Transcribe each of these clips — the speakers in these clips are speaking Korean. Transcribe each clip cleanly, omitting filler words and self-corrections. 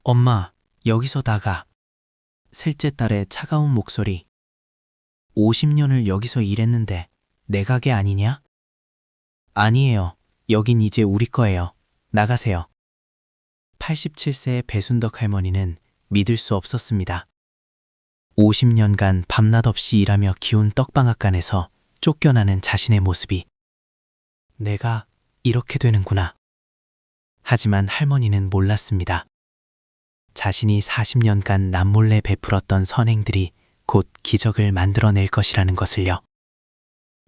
엄마, 여기서 나가. 셋째 딸의 차가운 목소리. 50년을 여기서 일했는데 내 가게 아니냐? 아니에요. 여긴 이제 우리 거예요. 나가세요. 87세의 배순덕 할머니는 믿을 수 없었습니다. 50년간 밤낮 없이 일하며 키운 떡방앗간에서 쫓겨나는 자신의 모습이 내가 이렇게 되는구나. 하지만 할머니는 몰랐습니다. 자신이 40년간 남몰래 베풀었던 선행들이 곧 기적을 만들어낼 것이라는 것을요.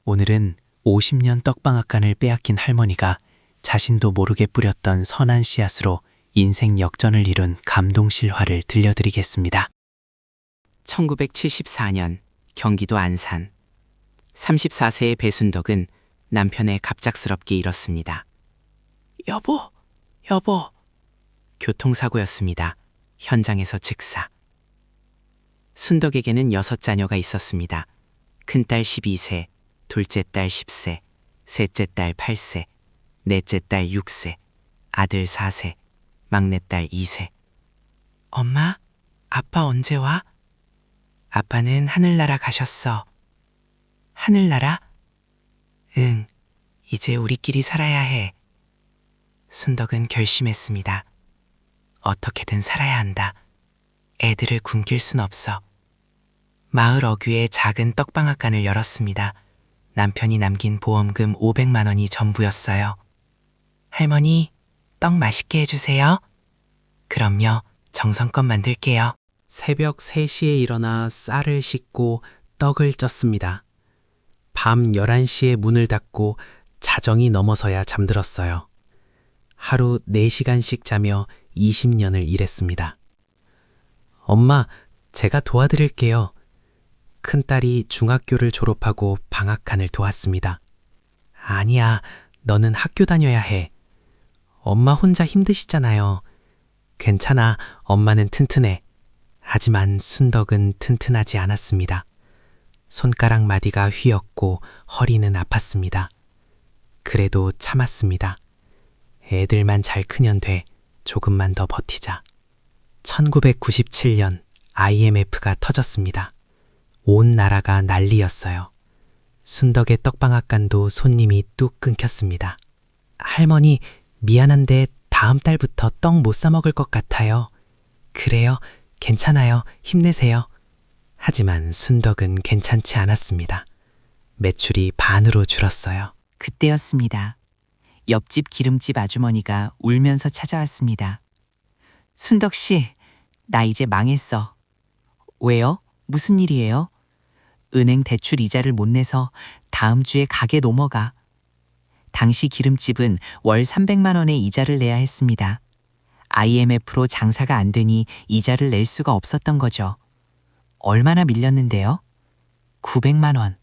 오늘은 50년 떡방앗간을 빼앗긴 할머니가 자신도 모르게 뿌렸던 선한 씨앗으로 인생 역전을 이룬 감동 실화를 들려드리겠습니다. 1974년 경기도 안산. 34세의 배순덕은 남편을 갑작스럽게 잃었습니다. 여보. 교통사고였습니다. 현장에서 즉사. 순덕에게는 6자녀가 있었습니다. 큰딸 12세, 둘째 딸 10세, 셋째 딸 8세, 넷째 딸 6세, 아들 4세, 막내딸 2세. 엄마, 아빠 언제 와? 아빠는 하늘나라 가셨어. 하늘나라? 응, 이제 우리끼리 살아야 해. 순덕은 결심했습니다. 어떻게든 살아야 한다. 애들을 굶길 순 없어. 마을 어귀에 작은 떡방앗간을 열었습니다. 남편이 남긴 보험금 500만 원이 전부였어요. 할머니, 떡 맛있게 해주세요. 그럼요, 정성껏 만들게요. 새벽 3시에 일어나 쌀을 씻고 떡을 쪘습니다. 밤 11시에 문을 닫고 자정이 넘어서야 잠들었어요. 하루 4시간씩 자며 20년을 일했습니다. 엄마, 제가 도와드릴게요. 큰딸이 중학교를 졸업하고 방앗간을 도왔습니다. 아니야, 너는 학교 다녀야 해. 엄마 혼자 힘드시잖아요. 괜찮아, 엄마는 튼튼해. 하지만 순덕은 튼튼하지 않았습니다. 손가락 마디가 휘었고 허리는 아팠습니다. 그래도 참았습니다. 애들만 잘 크면 돼. 조금만 더 버티자. 1997년 IMF가 터졌습니다. 온 나라가 난리였어요. 순덕의 떡방앗간도 손님이 뚝 끊겼습니다. 할머니, 미안한데 다음 달부터 떡 못 사 먹을 것 같아요. 그래요? 괜찮아요. 힘내세요. 하지만 순덕은 괜찮지 않았습니다. 매출이 반으로 줄었어요. 그때였습니다. 옆집 기름집 아주머니가 울면서 찾아왔습니다. 순덕 씨, 나 이제 망했어. 왜요? 무슨 일이에요? 은행 대출 이자를 못 내서 다음 주에 가게 넘어가. 당시 기름집은 월 300만 원의 이자를 내야 했습니다. IMF로 장사가 안 되니 이자를 낼 수가 없었던 거죠. 얼마나 밀렸는데요? 900만 원.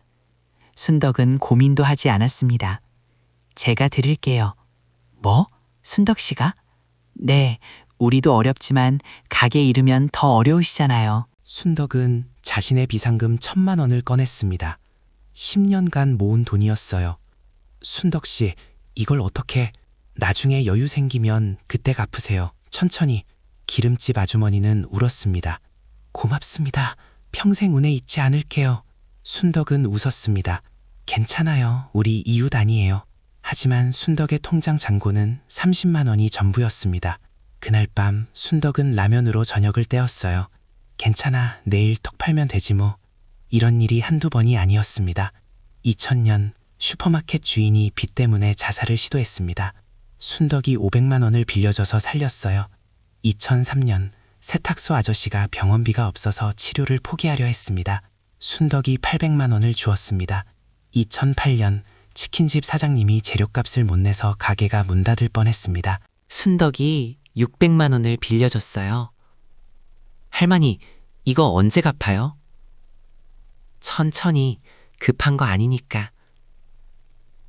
순덕은 고민도 하지 않았습니다. 제가 드릴게요. 뭐? 순덕 씨가? 네, 우리도 어렵지만 가게 잃으면 더 어려우시잖아요. 순덕은 자신의 비상금 1,000만 원을 꺼냈습니다. 10년간 모은 돈이었어요. 순덕 씨, 이걸 어떻게... 나중에 여유 생기면 그때 갚으세요. 천천히. 기름집 아주머니는 울었습니다. 고맙습니다. 평생 은혜 잊지 않을게요. 순덕은 웃었습니다. 괜찮아요. 우리 이웃 아니에요. 하지만 순덕의 통장 잔고는 30만 원이 전부였습니다. 그날 밤 순덕은 라면으로 저녁을 때웠어요. 괜찮아. 내일 톡 팔면 되지 뭐. 이런 일이 한두 번이 아니었습니다. 2000년 슈퍼마켓 주인이 빚 때문에 자살을 시도했습니다. 순덕이 500만 원을 빌려줘서 살렸어요. 2003년 세탁소 아저씨가 병원비가 없어서 치료를 포기하려 했습니다. 순덕이 800만 원을 주었습니다. 2008년 치킨집 사장님이 재료값을 못 내서 가게가 문 닫을 뻔했습니다. 순덕이 600만 원을 빌려줬어요. 할머니, 이거 언제 갚아요? 천천히, 급한 거 아니니까.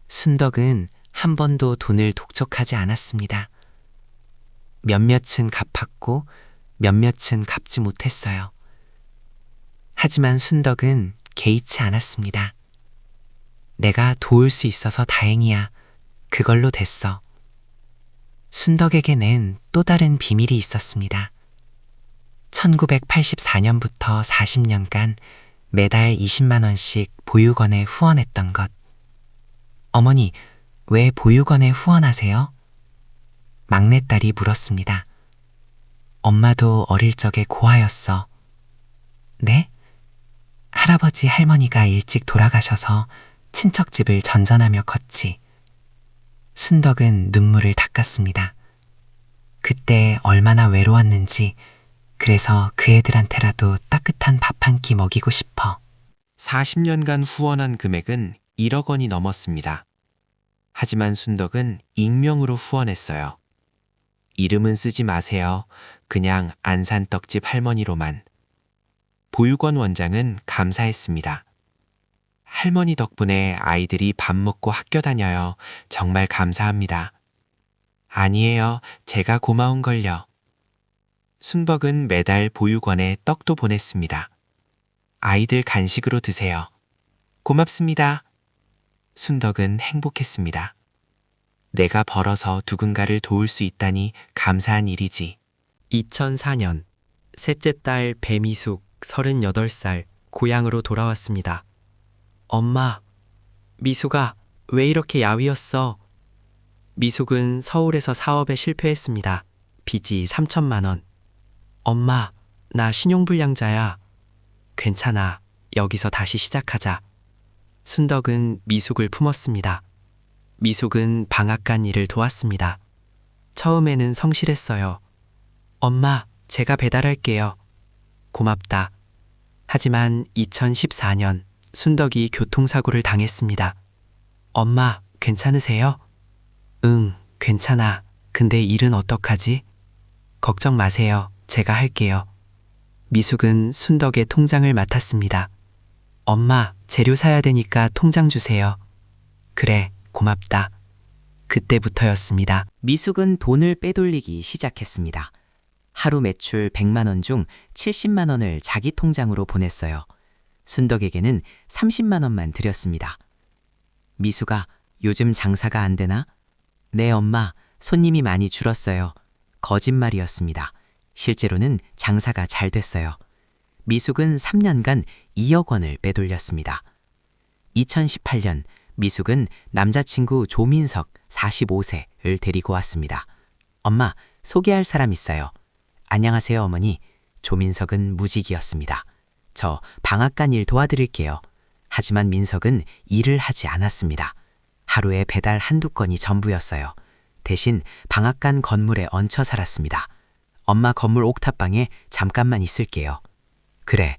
순덕은 한 번도 돈을 독촉하지 않았습니다. 몇몇은 갚았고 몇몇은 갚지 못했어요. 하지만 순덕은 개의치 않았습니다. 내가 도울 수 있어서 다행이야. 그걸로 됐어. 순덕에게는 또 다른 비밀이 있었습니다. 1984년부터 40년간 매달 20만 원씩 보육원에 후원했던 것. 어머니, 왜 보육원에 후원하세요? 막내딸이 물었습니다. 엄마도 어릴 적에 고아였어. 네? 할아버지 할머니가 일찍 돌아가셔서 친척집을 전전하며 컸지. 순덕은 눈물을 닦았습니다. 그때 얼마나 외로웠는지, 그래서 그 애들한테라도 따뜻한 밥 한 끼 먹이고 싶어. 40년간 후원한 금액은 1억 원이 넘었습니다. 하지만 순덕은 익명으로 후원했어요. 이름은 쓰지 마세요. 그냥 안산떡집 할머니로만. 보육원 원장은 감사했습니다. 할머니 덕분에 아이들이 밥 먹고 학교 다녀요. 정말 감사합니다. 아니에요. 제가 고마운걸요. 순덕은 매달 보육원에 떡도 보냈습니다. 아이들 간식으로 드세요. 고맙습니다. 순덕은 행복했습니다. 내가 벌어서 누군가를 도울 수 있다니 감사한 일이지. 2004년 셋째 딸 배미숙 38살 고향으로 돌아왔습니다. 엄마, 미숙아, 왜 이렇게 야위었어? 미숙은 서울에서 사업에 실패했습니다. 빚이 3천만 원. 엄마, 나 신용불량자야. 괜찮아. 여기서 다시 시작하자. 순덕은 미숙을 품었습니다. 미숙은 방앗간 일을 도왔습니다. 처음에는 성실했어요. 엄마, 제가 배달할게요. 고맙다. 하지만 2014년 순덕이 교통사고를 당했습니다. 엄마, 괜찮으세요? 응, 괜찮아. 근데 일은 어떡하지? 걱정 마세요. 제가 할게요. 미숙은 순덕의 통장을 맡았습니다. 엄마, 재료 사야 되니까 통장 주세요. 그래, 고맙다. 그때부터였습니다. 미숙은 돈을 빼돌리기 시작했습니다. 하루 매출 100만 원 중 70만 원을 자기 통장으로 보냈어요. 순덕에게는 30만 원만 드렸습니다. 미숙아, 요즘 장사가 안 되나? 네, 엄마, 손님이 많이 줄었어요. 거짓말이었습니다. 실제로는 장사가 잘 됐어요. 미숙은 3년간 2억 원을 빼돌렸습니다. 2018년 미숙은 남자친구 조민석 45세를 데리고 왔습니다. 엄마, 소개할 사람 있어요. 안녕하세요, 어머니. 조민석은 무직이었습니다. 저 방앗간 일 도와드릴게요. 하지만 민석은 일을 하지 않았습니다. 하루에 배달 한두 건이 전부였어요. 대신 방앗간 건물에 얹혀 살았습니다. 엄마 건물 옥탑방에 잠깐만 있을게요. 그래.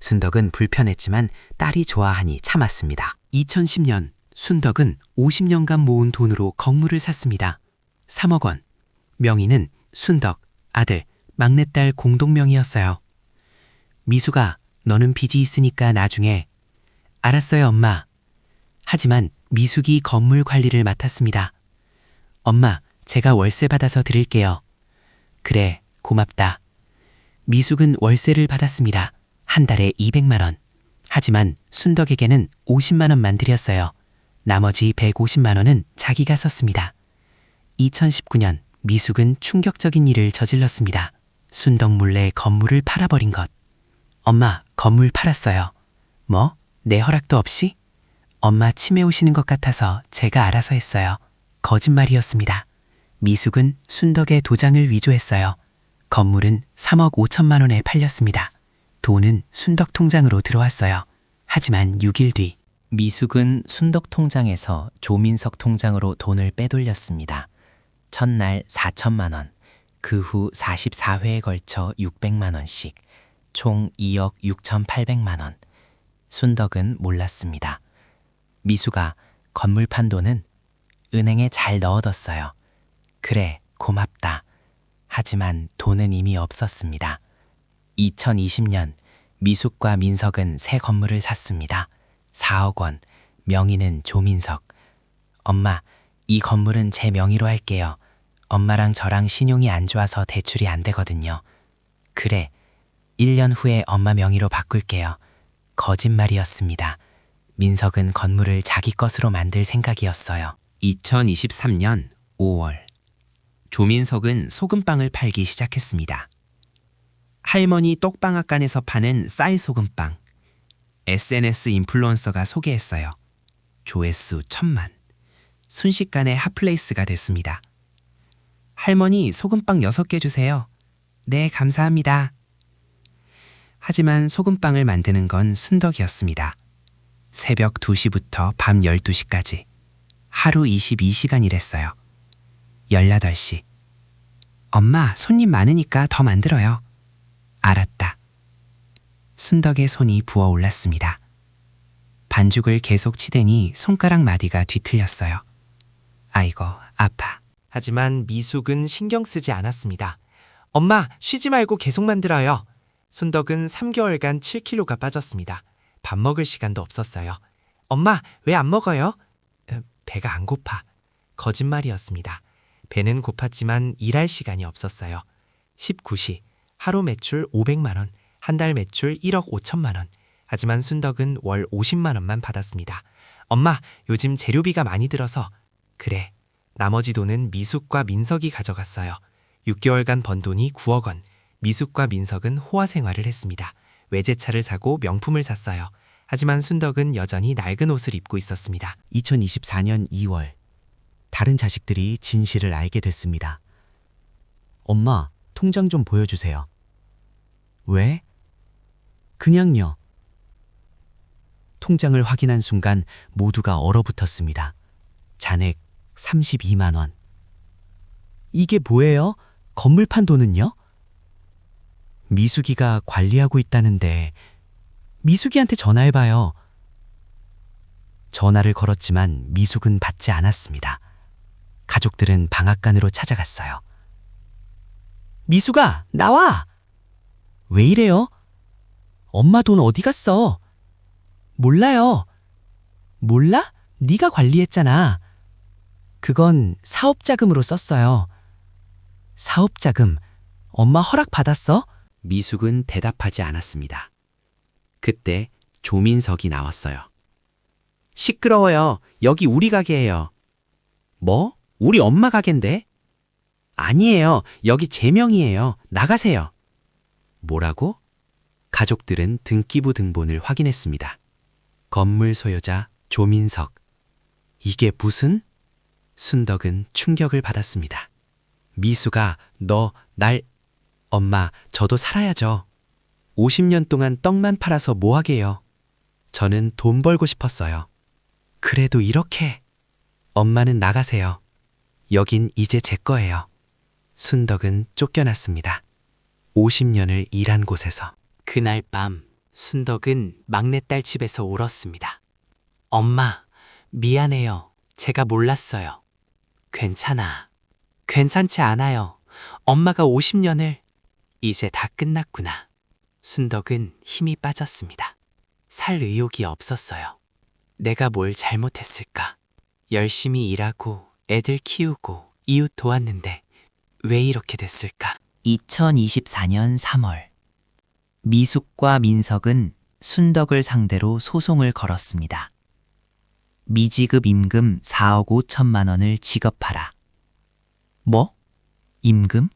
순덕은 불편했지만 딸이 좋아하니 참았습니다. 2010년 순덕은 50년간 모은 돈으로 건물을 샀습니다. 3억 원. 명의는 순덕, 아들, 막내딸 공동명의였어요. 미숙아, 너는 빚이 있으니까 나중에. 알았어요, 엄마. 하지만 미숙이 건물 관리를 맡았습니다. 엄마, 제가 월세 받아서 드릴게요. 그래, 고맙다. 미숙은 월세를 받았습니다. 한 달에 200만 원. 하지만 순덕에게는 50만 원만 드렸어요. 나머지 150만 원은 자기가 썼습니다. 2019년 미숙은 충격적인 일을 저질렀습니다. 순덕 몰래 건물을 팔아버린 것. 엄마, 건물 팔았어요. 뭐? 내 허락도 없이? 엄마 치매 오시는 것 같아서 제가 알아서 했어요. 거짓말이었습니다. 미숙은 순덕의 도장을 위조했어요. 건물은 3억 5천만 원에 팔렸습니다. 돈은 순덕 통장으로 들어왔어요. 하지만 6일 뒤 미숙은 순덕 통장에서 조민석 통장으로 돈을 빼돌렸습니다. 첫날 4천만 원, 그 후 44회에 걸쳐 600만 원씩, 총 2억 6,800만 원. 순덕은 몰랐습니다. 미숙아, 건물 판 돈은 은행에 잘 넣어뒀어요. 그래, 고맙다. 하지만 돈은 이미 없었습니다. 2020년 미숙과 민석은 새 건물을 샀습니다. 4억 원, 명의는 조민석. 엄마, 이 건물은 제 명의로 할게요. 엄마랑 저랑 신용이 안 좋아서 대출이 안 되거든요. 그래, 1년 후에 엄마 명의로 바꿀게요. 거짓말이었습니다. 민석은 건물을 자기 것으로 만들 생각이었어요. 2023년 5월 조민석은 소금빵을 팔기 시작했습니다. 할머니 떡방앗간에서 파는 쌀 소금빵. SNS 인플루언서가 소개했어요. 조회수 1000만. 순식간에 핫플레이스가 됐습니다. 할머니 소금빵 6개 주세요. 네, 감사합니다. 하지만 소금빵을 만드는 건 순덕이었습니다. 새벽 2시부터 밤 12시까지 하루 22시간 일했어요. 18시. 엄마, 손님 많으니까 더 만들어요. 알았다. 순덕의 손이 부어올랐습니다. 반죽을 계속 치대니 손가락 마디가 뒤틀렸어요. 아이고, 아파. 하지만 미숙은 신경 쓰지 않았습니다. 엄마, 쉬지 말고 계속 만들어요. 순덕은 3개월간 7kg가 빠졌습니다. 밥 먹을 시간도 없었어요. 엄마, 왜 안 먹어요? 배가 안 고파. 거짓말이었습니다. 배는 고팠지만 일할 시간이 없었어요. 19시, 하루 매출 500만 원, 한 달 매출 1억 5천만 원. 하지만 순덕은 월 50만 원만 받았습니다. 엄마, 요즘 재료비가 많이 들어서. 그래, 나머지 돈은 미숙과 민석이 가져갔어요. 6개월간 번 돈이 9억 원. 미숙과 민석은 호화 생활을 했습니다. 외제차를 사고 명품을 샀어요. 하지만 순덕은 여전히 낡은 옷을 입고 있었습니다. 2024년 2월, 다른 자식들이 진실을 알게 됐습니다. 엄마, 통장 좀 보여주세요. 왜? 그냥요. 통장을 확인한 순간 모두가 얼어붙었습니다. 잔액 32만 원. 이게 뭐예요? 건물 판 돈은요? 미숙이가 관리하고 있다는데 미숙이한테 전화해봐요. 전화를 걸었지만 미숙은 받지 않았습니다. 가족들은 방앗간으로 찾아갔어요. 미숙아, 나와! 왜 이래요? 엄마 돈 어디 갔어? 몰라요. 몰라? 네가 관리했잖아. 그건 사업자금으로 썼어요. 사업자금, 엄마 허락 받았어? 미숙은 대답하지 않았습니다. 그때 조민석이 나왔어요. 시끄러워요. 여기 우리 가게예요. 뭐? 우리 엄마 가게인데? 아니에요. 여기 제 명의예요. 나가세요. 뭐라고? 가족들은 등기부 등본을 확인했습니다. 건물 소유자 조민석. 이게 무슨? 순덕은 충격을 받았습니다. 미수가 날 엄마, 저도 살아야죠. 50년 동안 떡만 팔아서 뭐 하게요. 저는 돈 벌고 싶었어요. 그래도 이렇게. 엄마는 나가세요. 여긴 이제 제 거예요. 순덕은 쫓겨났습니다. 50년을 일한 곳에서. 그날 밤 순덕은 막내딸 집에서 울었습니다. 엄마, 미안해요. 제가 몰랐어요. 괜찮아. 괜찮지 않아요. 엄마가 50년을 이제 다 끝났구나. 순덕은 힘이 빠졌습니다. 살 의욕이 없었어요. 내가 뭘 잘못했을까? 열심히 일하고 애들 키우고 이웃 도왔는데 왜 이렇게 됐을까? 2024년 3월 미숙과 민석은 순덕을 상대로 소송을 걸었습니다. 미지급 임금 4억 5천만 원을 지급하라. 뭐? 임금?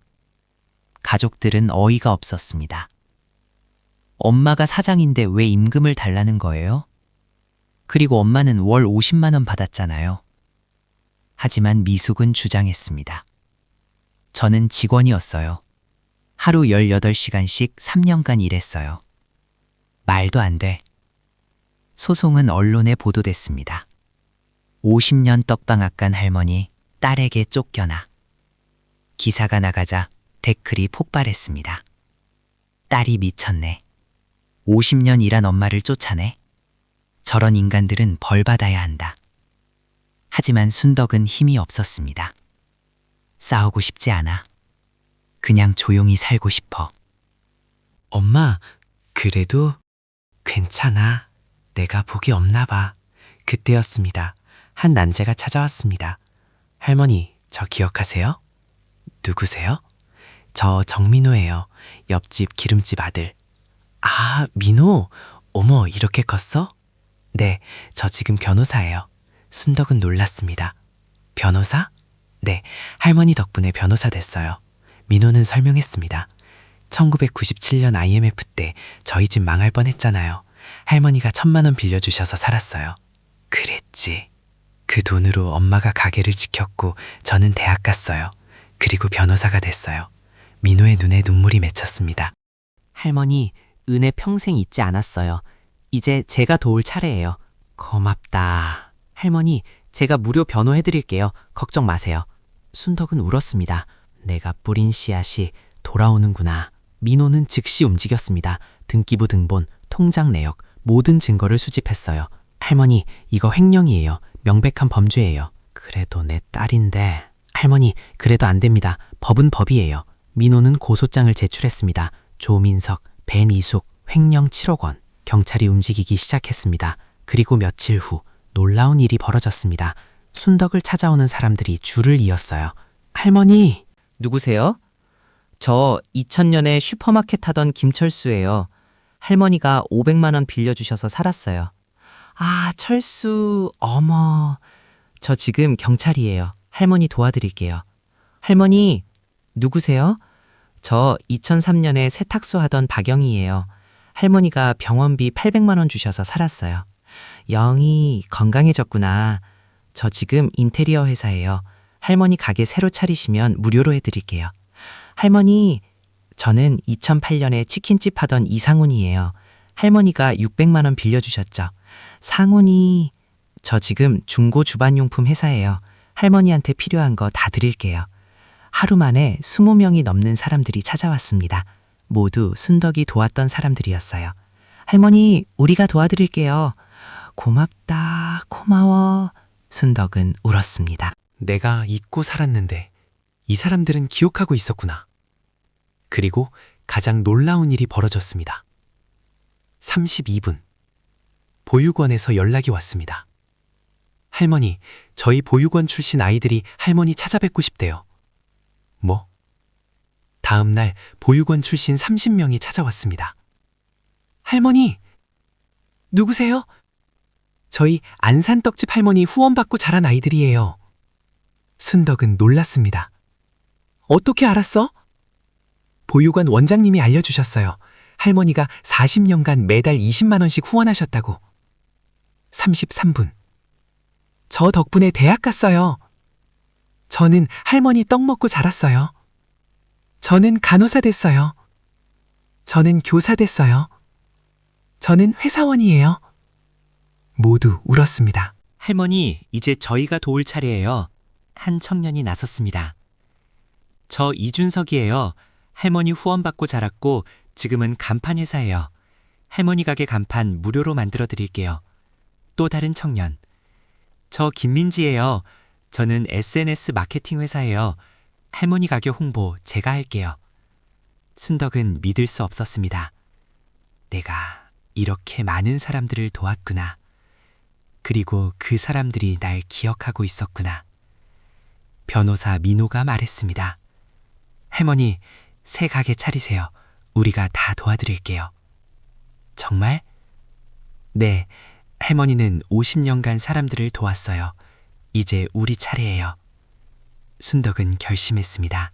가족들은 어이가 없었습니다. 엄마가 사장인데 왜 임금을 달라는 거예요? 그리고 엄마는 월 50만 원 받았잖아요. 하지만 미숙은 주장했습니다. 저는 직원이었어요. 하루 18시간씩 3년간 일했어요. 말도 안 돼. 소송은 언론에 보도됐습니다. 50년 떡방앗간 할머니, 딸에게 쫓겨나. 기사가 나가자 댓글이 폭발했습니다. 딸이 미쳤네. 50년 일한 엄마를 쫓아내. 저런 인간들은 벌 받아야 한다. 하지만 순덕은 힘이 없었습니다. 싸우고 싶지 않아. 그냥 조용히 살고 싶어. 엄마, 그래도 괜찮아. 내가 복이 없나 봐. 그때였습니다. 한 난제가 찾아왔습니다. 할머니, 저 기억하세요? 누구세요? 저 정민호예요. 옆집 기름집 아들. 아, 민호. 어머, 이렇게 컸어? 네, 저 지금 변호사예요. 순덕은 놀랐습니다. 변호사? 네, 할머니 덕분에 변호사 됐어요. 민호는 설명했습니다. 1997년 IMF 때 저희 집 망할 뻔했잖아요. 할머니가 1,000만 원 빌려주셔서 살았어요. 그랬지. 그 돈으로 엄마가 가게를 지켰고 저는 대학 갔어요. 그리고 변호사가 됐어요. 민호의 눈에 눈물이 맺혔습니다. 할머니, 은혜 평생 잊지 않았어요. 이제 제가 도울 차례예요. 고맙다. 할머니, 제가 무료 변호해드릴게요. 걱정 마세요. 순덕은 울었습니다. 내가 뿌린 씨앗이 돌아오는구나. 민호는 즉시 움직였습니다. 등기부 등본, 통장 내역, 모든 증거를 수집했어요. 할머니, 이거 횡령이에요. 명백한 범죄예요. 그래도 내 딸인데. 할머니, 그래도 안 됩니다. 법은 법이에요. 민호는 고소장을 제출했습니다. 조민석, 벤이숙, 횡령 7억 원. 경찰이 움직이기 시작했습니다. 그리고 며칠 후 놀라운 일이 벌어졌습니다. 순덕을 찾아오는 사람들이 줄을 이었어요. 할머니! 누구세요? 저 2000년에 슈퍼마켓 하던 김철수예요. 할머니가 500만 원 빌려주셔서 살았어요. 아, 철수, 어머. 저 지금 경찰이에요. 할머니 도와드릴게요. 할머니, 누구세요? 저 2003년에 세탁소 하던 박영희예요. 할머니가 병원비 800만 원 주셔서 살았어요. 영희, 건강해졌구나. 저 지금 인테리어 회사예요. 할머니 가게 새로 차리시면 무료로 해드릴게요. 할머니, 저는 2008년에 치킨집 하던 이상훈이에요. 할머니가 600만 원 빌려주셨죠. 상훈이, 저 지금 중고 주방용품 회사예요. 할머니한테 필요한 거 다 드릴게요. 하루 만에 20명이 넘는 사람들이 찾아왔습니다. 모두 순덕이 도왔던 사람들이었어요. 할머니, 우리가 도와드릴게요. 고맙다, 고마워. 순덕은 울었습니다. 내가 잊고 살았는데 이 사람들은 기억하고 있었구나. 그리고 가장 놀라운 일이 벌어졌습니다. 32분. 보육원에서 연락이 왔습니다. 할머니, 저희 보육원 출신 아이들이 할머니 찾아뵙고 싶대요. 뭐? 다음 날 보육원 출신 30명이 찾아왔습니다. 할머니! 누구세요? 저희 안산떡집 할머니 후원받고 자란 아이들이에요. 순덕은 놀랐습니다. 어떻게 알았어? 보육원 원장님이 알려주셨어요. 할머니가 40년간 매달 20만 원씩 후원하셨다고. 33분. 저 덕분에 대학 갔어요. 저는 할머니 떡 먹고 자랐어요. 저는 간호사 됐어요. 저는 교사 됐어요. 저는 회사원이에요. 모두 울었습니다. 할머니, 이제 저희가 도울 차례예요. 한 청년이 나섰습니다. 저 이준석이에요. 할머니 후원받고 자랐고 지금은 간판 회사예요. 할머니 가게 간판 무료로 만들어 드릴게요. 또 다른 청년. 저 김민지예요. 저는 SNS 마케팅 회사예요. 할머니 가게 홍보 제가 할게요. 순덕은 믿을 수 없었습니다. 내가 이렇게 많은 사람들을 도왔구나. 그리고 그 사람들이 날 기억하고 있었구나. 변호사 민호가 말했습니다. 할머니, 새 가게 차리세요. 우리가 다 도와드릴게요. 정말? 네, 할머니는 50년간 사람들을 도왔어요. 이제 우리 차례예요. 순덕은 결심했습니다.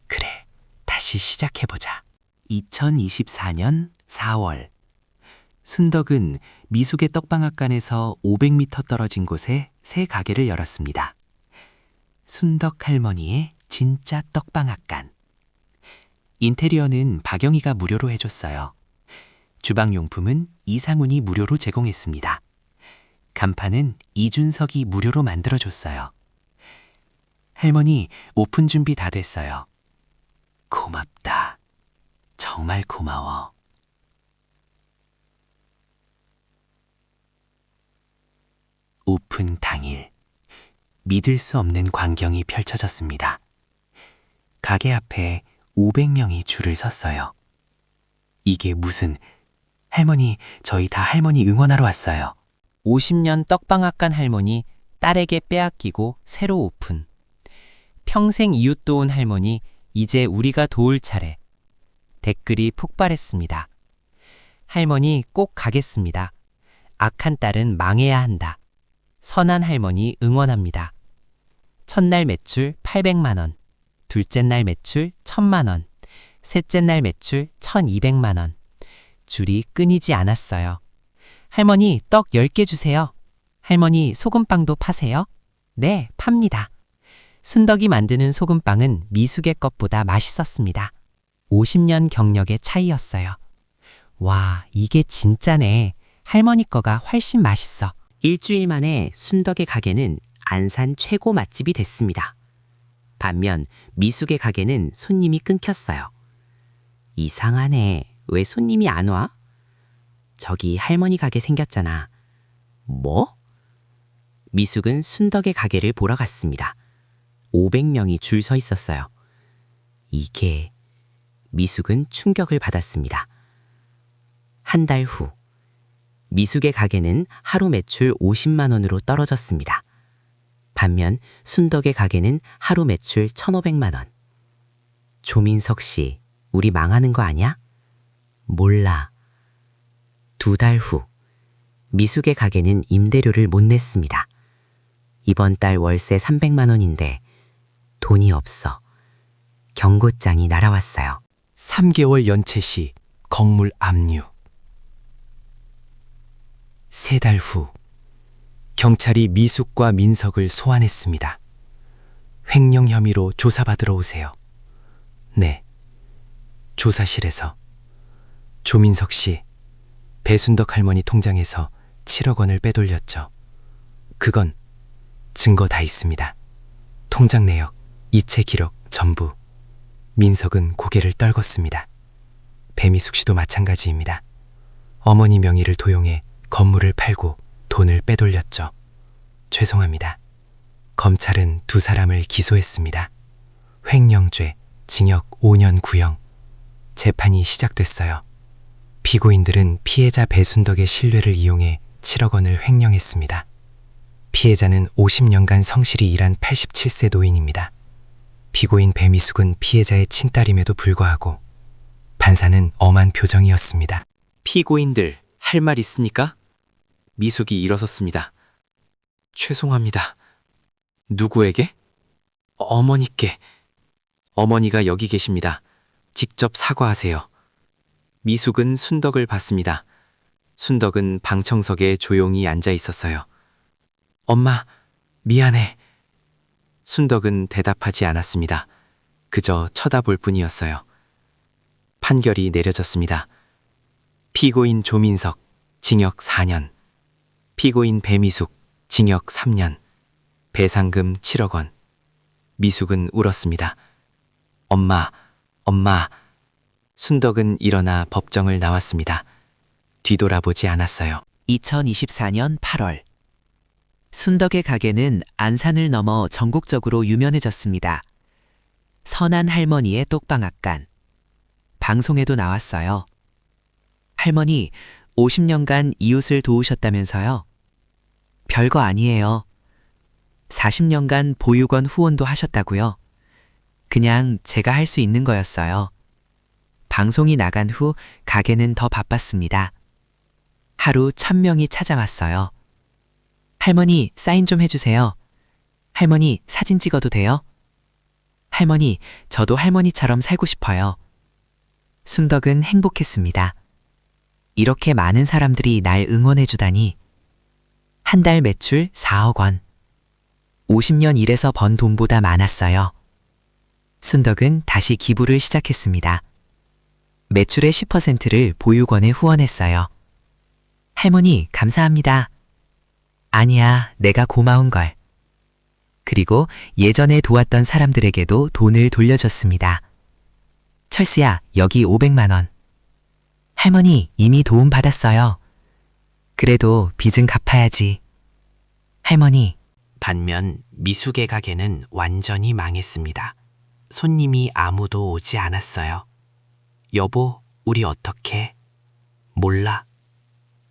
그래, 다시 시작해보자. 2024년 4월. 순덕은 미숙의 떡방앗간에서 500m 떨어진 곳에 새 가게를 열었습니다. 순덕 할머니의 진짜 떡방앗간. 인테리어는 박영희가 무료로 해줬어요. 주방용품은 이상훈이 무료로 제공했습니다. 간판은 이준석이 무료로 만들어줬어요. 할머니, 오픈 준비 다 됐어요. 고맙다. 정말 고마워. 오픈 당일, 믿을 수 없는 광경이 펼쳐졌습니다. 가게 앞에 500명이 줄을 섰어요. 이게 무슨... 할머니, 저희 다 할머니 응원하러 왔어요. 50년 떡방앗간 할머니, 딸에게 빼앗기고 새로 오픈. 평생 이웃 도운 할머니, 이제 우리가 도울 차례. 댓글이 폭발했습니다. 할머니 꼭 가겠습니다. 악한 딸은 망해야 한다. 선한 할머니 응원합니다. 첫날 매출 800만 원, 둘째 날 매출 1000만 원, 셋째 날 매출 1,200만 원. 줄이 끊이지 않았어요. 할머니, 떡 10개 주세요. 할머니, 소금빵도 파세요? 네, 팝니다. 순덕이 만드는 소금빵은 미숙의 것보다 맛있었습니다. 50년 경력의 차이였어요. 와, 이게 진짜네. 할머니 거가 훨씬 맛있어. 일주일 만에 순덕의 가게는 안산 최고 맛집이 됐습니다. 반면 미숙의 가게는 손님이 끊겼어요. 이상하네. 왜 손님이 안 와? 저기 할머니 가게 생겼잖아. 뭐? 미숙은 순덕의 가게를 보러 갔습니다. 500명이 줄 서 있었어요. 이게... 미숙은 충격을 받았습니다. 한 달 후, 미숙의 가게는 하루 매출 50만 원으로 떨어졌습니다. 반면 순덕의 가게는 하루 매출 1,500만 원. 조민석 씨, 우리 망하는 거 아니야? 몰라. 2달 후, 미숙의 가게는 임대료를 못 냈습니다. 이번 달 월세 300만 원인데 돈이 없어. 경고장이 날아왔어요. 3개월 연체 시 건물 압류. 3달 후, 경찰이 미숙과 민석을 소환했습니다. 횡령 혐의로 조사받으러 오세요. 네, 조사실에서. 조민석 씨, 배순덕 할머니 통장에서 7억 원을 빼돌렸죠. 그건 증거 다 있습니다. 통장 내역, 이체 기록 전부. 민석은 고개를 떨궜습니다. 배미숙 씨도 마찬가지입니다. 어머니 명의를 도용해 건물을 팔고 돈을 빼돌렸죠. 죄송합니다. 검찰은 2 사람을 기소했습니다. 횡령죄, 징역 5년 구형. 재판이 시작됐어요. 피고인들은 피해자 배순덕의 신뢰를 이용해 7억 원을 횡령했습니다. 피해자는 50년간 성실히 일한 87세 노인입니다. 피고인 배미숙은 피해자의 친딸임에도 불구하고 판사는 엄한 표정이었습니다. 피고인들, 할 말 있습니까? 미숙이 일어섰습니다. 죄송합니다. 누구에게? 어머니께. 어머니가 여기 계십니다. 직접 사과하세요. 미숙은 순덕을 봤습니다. 순덕은 방청석에 조용히 앉아 있었어요. 엄마, 미안해. 순덕은 대답하지 않았습니다. 그저 쳐다볼 뿐이었어요. 판결이 내려졌습니다. 피고인 조민석, 징역 4년. 피고인 배미숙, 징역 3년. 배상금 7억 원. 미숙은 울었습니다. 엄마, 엄마. 순덕은 일어나 법정을 나왔습니다. 뒤돌아보지 않았어요. 2024년 8월. 순덕의 가게는 안산을 넘어 전국적으로 유명해졌습니다. 선한 할머니의 똑방앗간. 방송에도 나왔어요. 할머니, 50년간 이웃을 도우셨다면서요? 별거 아니에요. 40년간 보육원 후원도 하셨다고요? 그냥 제가 할 수 있는 거였어요. 방송이 나간 후 가게는 더 바빴습니다. 하루 1,000명이 찾아왔어요. 할머니, 사인 좀 해주세요. 할머니, 사진 찍어도 돼요? 할머니, 저도 할머니처럼 살고 싶어요. 순덕은 행복했습니다. 이렇게 많은 사람들이 날 응원해주다니. 한 달 매출 4억 원. 50년 일해서 번 돈보다 많았어요. 순덕은 다시 기부를 시작했습니다. 매출의 10%를 보육원에 후원했어요. 할머니, 감사합니다. 아니야, 내가 고마운걸. 그리고 예전에 도왔던 사람들에게도 돈을 돌려줬습니다. 철수야, 여기 500만 원. 할머니, 이미 도움 받았어요. 그래도 빚은 갚아야지. 할머니. 반면 미숙의 가게는 완전히 망했습니다. 손님이 아무도 오지 않았어요. 여보, 우리 어떡해? 몰라.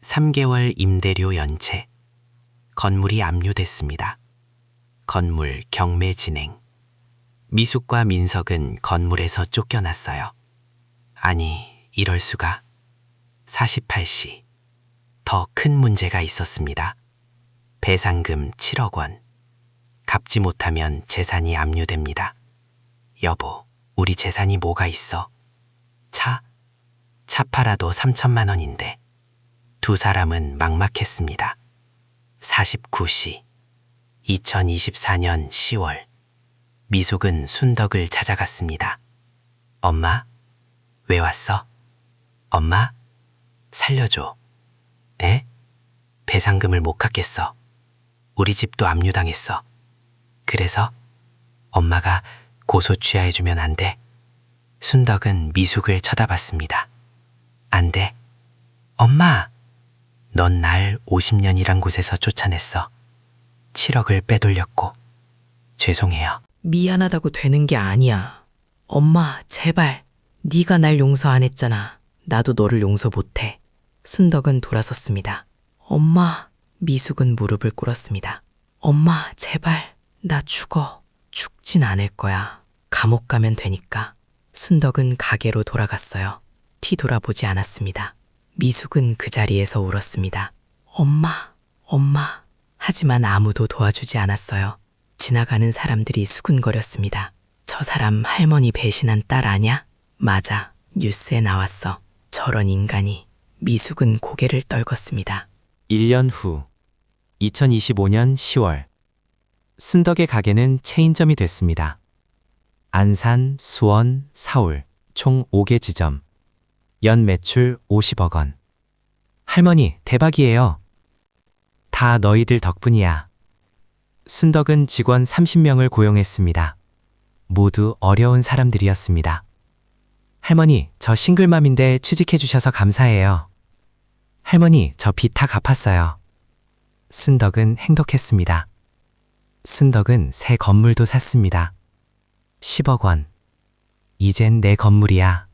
3개월 임대료 연체. 건물이 압류됐습니다. 건물 경매 진행. 미숙과 민석은 건물에서 쫓겨났어요. 아니, 이럴 수가. 48시. 더 큰 문제가 있었습니다. 배상금 7억 원. 갚지 못하면 재산이 압류됩니다. 여보, 우리 재산이 뭐가 있어? 차 팔아도 3천만 원인데 두 사람은 막막했습니다. 49시 2024년 10월 미숙은 순덕을 찾아갔습니다. 엄마, 왜 왔어? 엄마, 살려줘. 에? 배상금을 못 갚겠어. 우리 집도 압류당했어. 그래서 엄마가 고소 취하해주면 안 돼. 순덕은 미숙을 쳐다봤습니다. 안 돼. 엄마, 넌 날 50년이란 곳에서 쫓아냈어. 7억을 빼돌렸고. 죄송해요. 미안하다고 되는 게 아니야. 엄마, 제발. 네가 날 용서 안 했잖아. 나도 너를 용서 못해. 순덕은 돌아섰습니다. 엄마, 미숙은 무릎을 꿇었습니다. 엄마, 제발. 나 죽어. 죽진 않을 거야. 감옥 가면 되니까. 순덕은 가게로 돌아갔어요. 뒤돌아보지 않았습니다. 미숙은 그 자리에서 울었습니다. 엄마, 엄마. 하지만 아무도 도와주지 않았어요. 지나가는 사람들이 수군거렸습니다. 저 사람 할머니 배신한 딸 아냐? 맞아. 뉴스에 나왔어. 저런 인간이. 미숙은 고개를 떨궜습니다. 1년 후 2025년 10월 순덕의 가게는 체인점이 됐습니다. 안산, 수원, 서울 총 5개 지점. 연 매출 50억 원. 할머니, 대박이에요. 다 너희들 덕분이야. 순덕은 직원 30명을 고용했습니다. 모두 어려운 사람들이었습니다. 할머니, 저 싱글맘인데 취직해 주셔서 감사해요. 할머니, 저 빚 다 갚았어요. 순덕은 행복했습니다. 순덕은 새 건물도 샀습니다. 10억 원. 이젠 내 건물이야.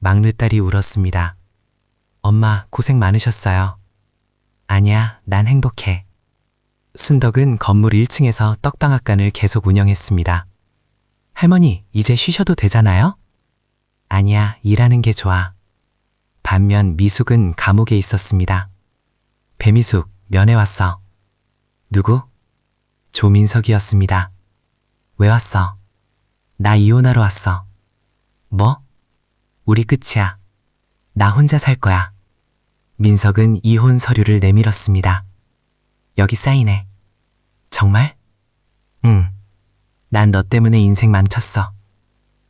막내딸이 울었습니다. 엄마, 고생 많으셨어요. 아니야, 난 행복해. 순덕은 건물 1층에서 떡방앗간을 계속 운영했습니다. 할머니, 이제 쉬셔도 되잖아요? 아니야, 일하는 게 좋아. 반면 미숙은 감옥에 있었습니다. 배미숙, 면회 왔어. 누구? 조민석이었습니다. 왜 왔어? 나 이혼하러 왔어. 뭐? 우리 끝이야. 나 혼자 살 거야. 민석은 이혼 서류를 내밀었습니다. 여기 사인해. 정말? 응. 난 너 때문에 인생 망쳤어.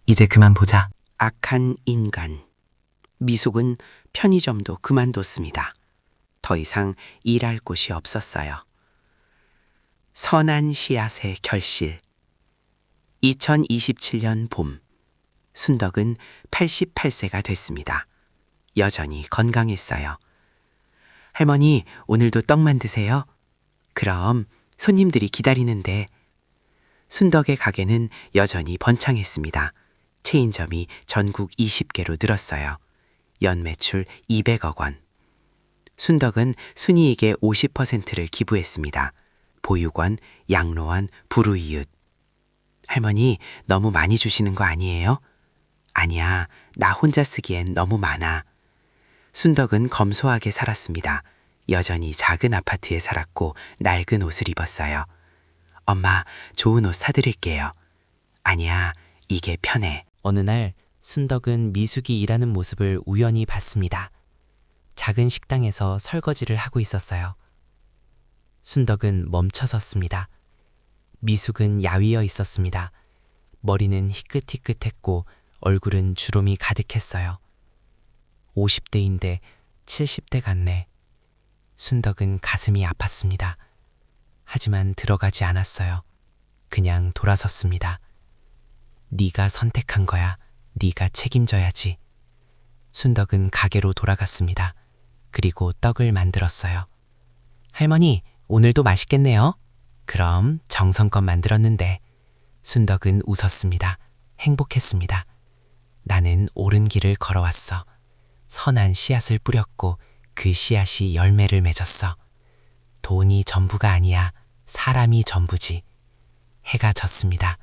이제 그만 보자. 악한 인간. 미숙은 편의점도 그만뒀습니다. 더 이상 일할 곳이 없었어요. 선한 씨앗의 결실. 2027년 봄, 순덕은 88세가 됐습니다. 여전히 건강했어요. 할머니, 오늘도 떡 만드세요? 그럼 손님들이 기다리는데. 순덕의 가게는 여전히 번창했습니다. 체인점이 전국 20개로 늘었어요. 연매출 200억 원. 순덕은 순이익의 50%를 기부했습니다. 보육원, 양로원, 불우이웃. 할머니, 너무 많이 주시는 거 아니에요? 아니야, 나 혼자 쓰기엔 너무 많아. 순덕은 검소하게 살았습니다. 여전히 작은 아파트에 살았고 낡은 옷을 입었어요. 엄마, 좋은 옷 사드릴게요. 아니야, 이게 편해. 어느 날 순덕은 미숙이 일하는 모습을 우연히 봤습니다. 작은 식당에서 설거지를 하고 있었어요. 순덕은 멈춰섰습니다. 미숙은 야위어 있었습니다. 머리는 희끗희끗했고 얼굴은 주름이 가득했어요. 50대인데 70대 같네. 순덕은 가슴이 아팠습니다. 하지만 들어가지 않았어요. 그냥 돌아섰습니다. 네가 선택한 거야. 네가 책임져야지. 순덕은 가게로 돌아갔습니다. 그리고 떡을 만들었어요. 할머니, 오늘도 맛있겠네요. 그럼 정성껏 만들었는데. 순덕은 웃었습니다. 행복했습니다. 나는 옳은 길을 걸어왔어. 선한 씨앗을 뿌렸고 그 씨앗이 열매를 맺었어. 돈이 전부가 아니야. 사람이 전부지. 해가 졌습니다.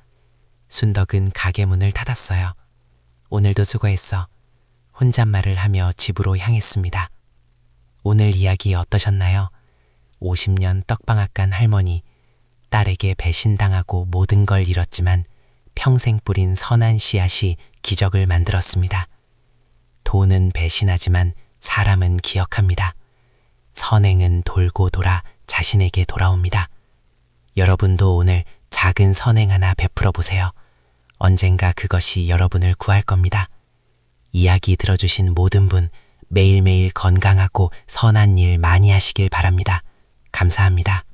순덕은 가게 문을 닫았어요. 오늘도 수고했어. 혼잣말을 하며 집으로 향했습니다. 오늘 이야기 어떠셨나요? 50년 떡방앗간 할머니, 딸에게 배신당하고 모든 걸 잃었지만 평생 뿌린 선한 씨앗이 기적을 만들었습니다. 돈은 배신하지만 사람은 기억합니다. 선행은 돌고 돌아 자신에게 돌아옵니다. 여러분도 오늘 작은 선행 하나 베풀어 보세요. 언젠가 그것이 여러분을 구할 겁니다. 이야기 들어주신 모든 분 매일매일 건강하고 선한 일 많이 하시길 바랍니다. 감사합니다.